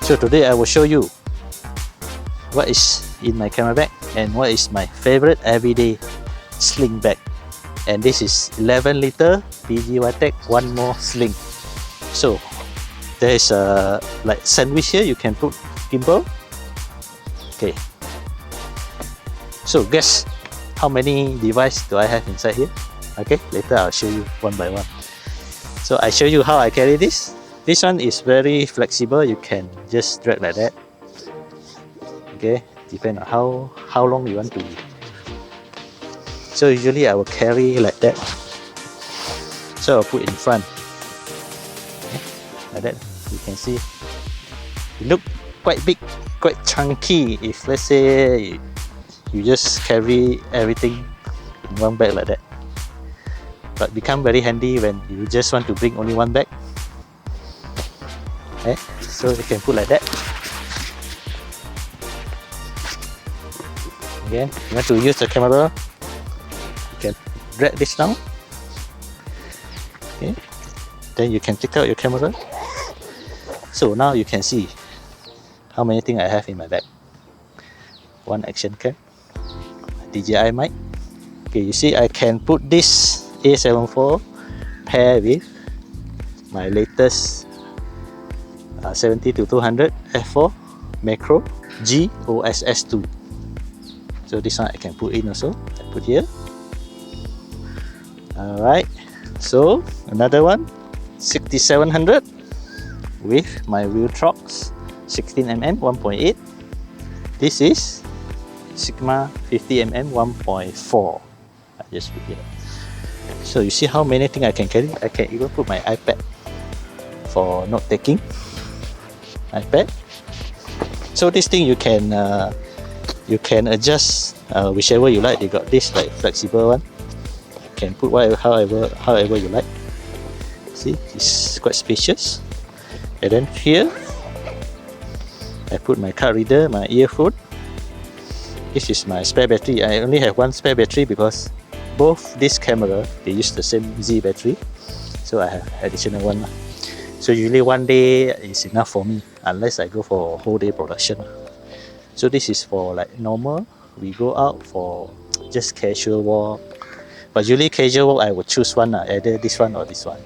So today I will show you what is in my camera bag and what is my favorite everyday sling bag. And this is 11 liter PGYTECH Onemo Sling. So there is a like sandwich here, you can put gimbal. Okay, so guess how many devices do I have inside here? Okay, later I'll show you one by one. So I show you how I carry this. This one is very flexible, you can just drag like that. Okay, depend on how long you want to. So usually I will carry like that. So I'll put in front. Okay, like that. You can see it look quite big, quite chunky if let's say you just carry everything in one bag like that. But become very handy when you just want to bring only one bag. Okay, so you can put like that. Again, you want to use the camera, you can drag this down. Okay, then you can take out your camera. So now you can see how many things I have in my bag. One action cam, DJI mic. Okay, you see I can put this A74 pair with my latest 70-200 f4 macro GOSS2. So this one I can put in also. I put here. Alright, so another one 6700 with my wheel trucks 16mm 1.8. This is Sigma 50mm 1.4. I just put here. So you see how many things I can carry. I can even put my iPad for note taking. iPad. So this thing you can adjust whichever you like. They got this like flexible one. You can put whatever, however you like. See, it's quite spacious. And then here I put my card reader, my earphone. This is my spare battery. I only have one spare battery because both this camera they use the same Z battery, so I have additional one. So usually one day is enough for me unless I go for whole day production. So this is for like normal, we go out for just casual walk. But usually casual walk I will choose one, either this one or this one.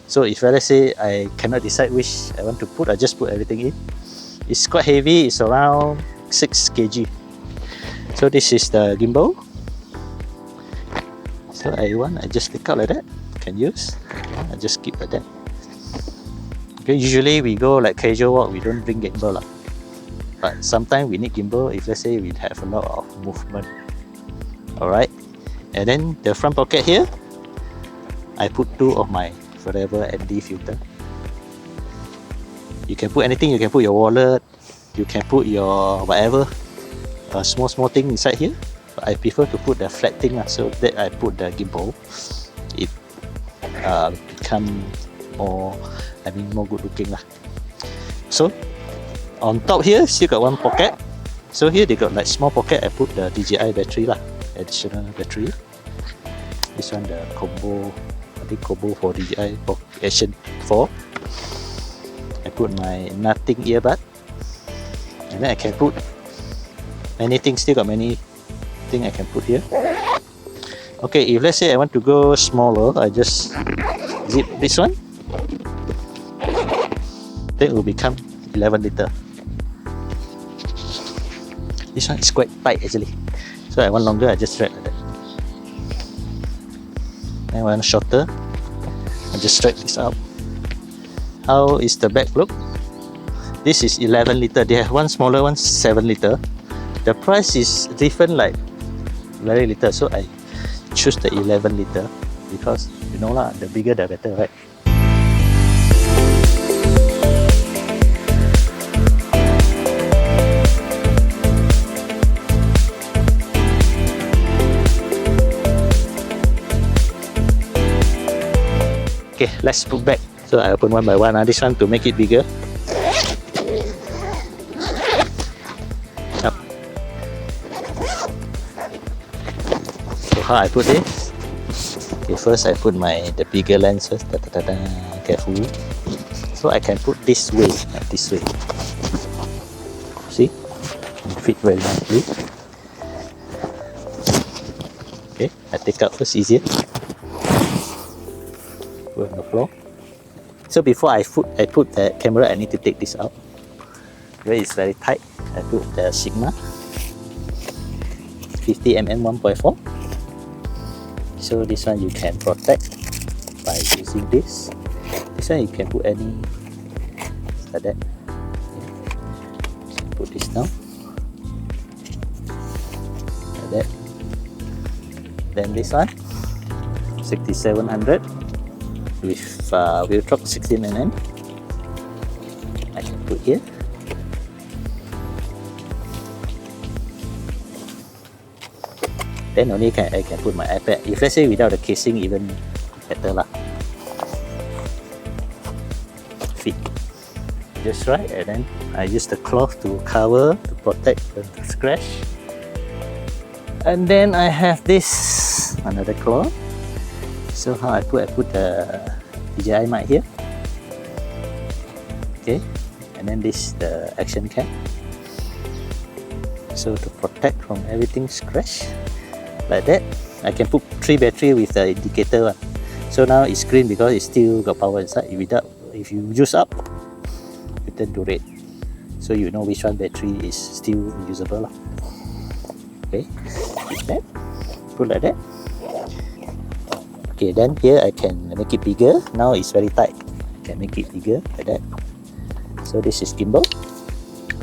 So if let's say I cannot decide which I want to put, I just put everything in. It's quite heavy, it's around 6 kg. So this is the gimbal. So I just take out like that, can use. I just keep like that. Okay, usually we go like casual walk, we don't bring gimbal lah. But sometimes we need gimbal if let's say we have a lot of movement. Alright, and then the front pocket here, I put 2 of my Forever ND filter. You can put anything, you can put your wallet, you can put your whatever, small thing inside here. But I prefer to put the flat thing so that I put the gimbal. It become more, more good looking lah. So on top here still got one pocket. So here they got like small pocket. I put the DJI battery lah, additional battery. This one the combo, I think combo for DJI for Action 4. I put my nothing earbud, and then I can put many things. Still got many things I can put here. Okay, if let's say I want to go smaller, I just zip this one. Then it will become 11 liter. This one is quite tight actually. So I want longer, I just drag like that. And one shorter, I just drag this out. How is the bag look? This is 11 liter. They have one smaller one, 7 liter. The price is different, like very little. So I choose the 11 liter because you know lah, the bigger the better, right? Okay, let's put back. So I open one by one. This one to make it bigger. Up. So how I put this? Okay, first I put the bigger lens first. Careful. So I can put this way, this way. See? Can fit very nicely. Okay, I take out first, easier. Put on the floor. So before I put the camera, I need to take this out. Where it's very tight. I put the Sigma 50mm 1.4. So this one you can protect by using this. This one you can put any like that. So put this down like that. Then this one 6700 with wheel truck 16mm. I can put here. Then only I can put my iPad. If let's say without the casing, even better lah. Fit just right, and then I use the cloth to cover to protect the scratch. And then I have this another cloth. So how I put the DJI mic here. Okay, and then this the action cam. So to protect from everything scratch. Like that, I can put 3 battery with the indicator one. So now it's green because it still got power inside. If you use up, it turn to red. So you know which one battery is still usable lah. Okay, like that, put like that. Okay, then here I can make it bigger. Now it's very tight. I can make it bigger like that. So this is gimbal.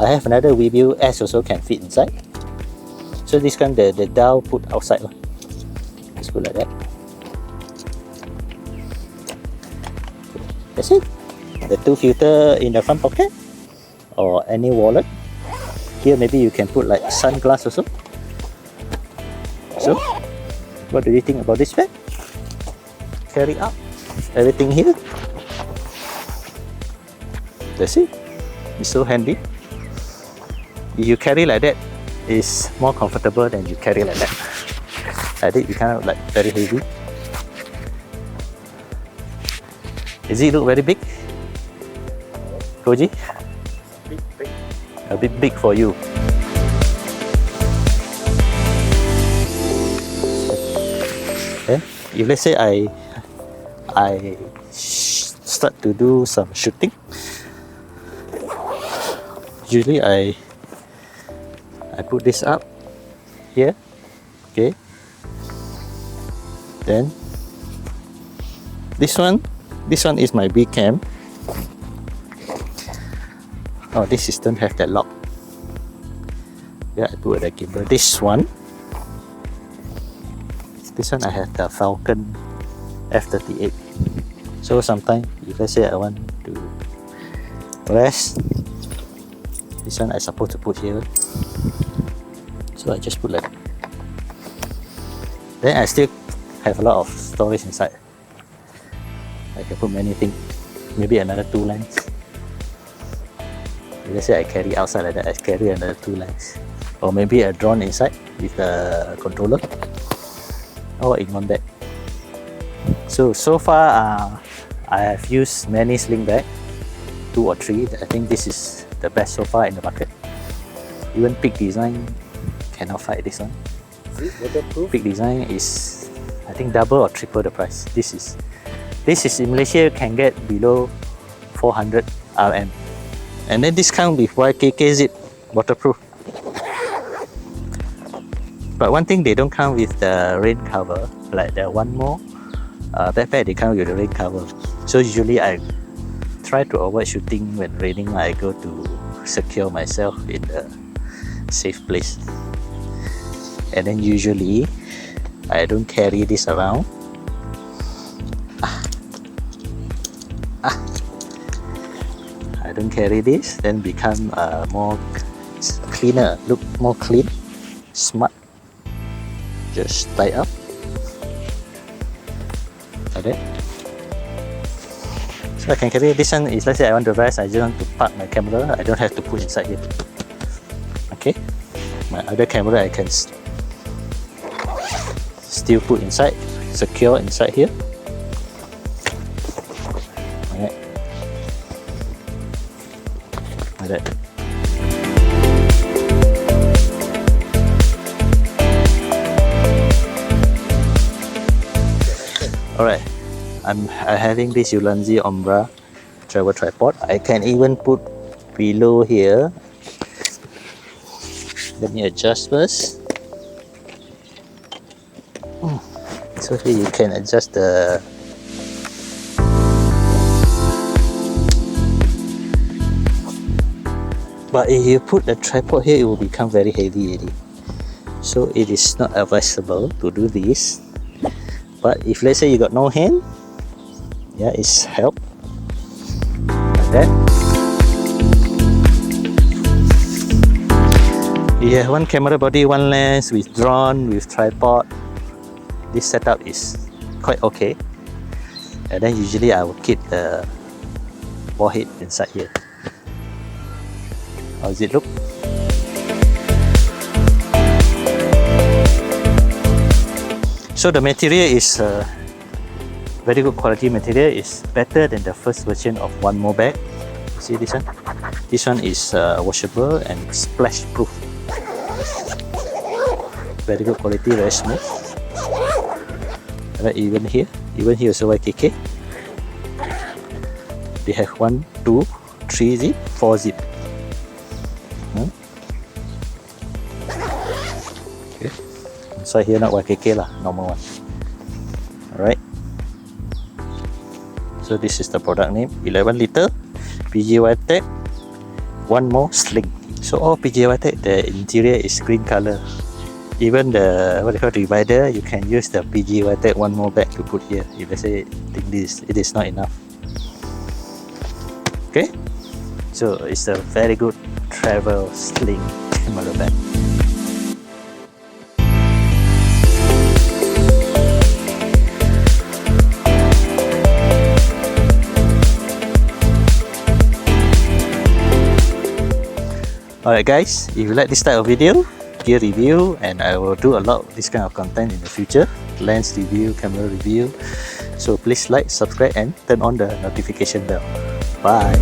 I have another Weevil S also can fit inside. So this one the dial put outside lah. Just put like that. That's it. The 2 filter in the front pocket or any wallet. Here maybe you can put like sunglass also. So what do you think about this bag? Carry up everything here. That's it. It's so handy. If you carry like that, it's more comfortable than you carry like that. Like that, you kind of like very heavy. Does it look very big, Koji? Big. A bit big for you. Then, if let's say I start to do some shooting, usually I put this up here, okay. Then this one is my B cam. Oh, this system have that lock. Yeah, I put the gimbal. This one I have the Falcon F38. So sometimes if let's say I want to rest, this one I supposed to put here. So I just put like that. Then I still have a lot of storage inside. I can put many things. Maybe another 2 lines. Let's say I carry outside like that, I carry another 2 lines. Or maybe a drone inside with the controller. Or in one bag. So far I have used many sling bags, 2 or 3. I think this is the best so far in the market. Even Peak Design cannot fight this one. Is it waterproof? Peak Design is, I think, double or triple the price. This is in Malaysia, you can get below 400 RM. And then this comes with YKK zip, waterproof. But one thing, they don't come with the rain cover. Like the one more backpack, they come with the rain cover. So usually I try to avoid shooting when raining. I go to secure myself in a safe place. And then usually I don't carry this around. I don't carry this, then become more cleaner, look more clean, smart. Just tie up like that. So I can carry this one. Is let's say I want to rest, I just want to park my camera, I don't have to put inside here. Okay, my other camera I can still put inside, secure inside here. Alright. like that. Alright, I'm having this Ulanzi Ombra travel tripod. I can even put below here. Let me adjust first. So here you can adjust the but if you put the tripod here, it will become very heavy already. So it is not advisable to do this. But if let's say you got no hand, yeah, it's help like that. You have one camera body, one lens with drone, with tripod. This setup is quite okay. And then usually I will keep the ball head inside here. How does it look? So the material is very good quality material. It's better than the first version of Onemo bag. See this one? This one is washable and splash proof. Very good quality, very smooth. Right, even here also YKK. They have 1, 2, 3 zip, 4 zip. Okay. So here not YKK lah, normal one. Alright. So this is the product name, 11 liter PGYTECH Onemo Sling. So all PGYTECH, the interior is green color. Even the divider, you can use the PGYTECH Onemo bag to put here. If let's say think this, it is not enough. Okay, so it's a very good travel sling camera bag. Alright guys, if you like this type of video, gear review, and I will do a lot of this kind of content in the future, lens review, camera review, so please like, subscribe and turn on the notification bell. Bye.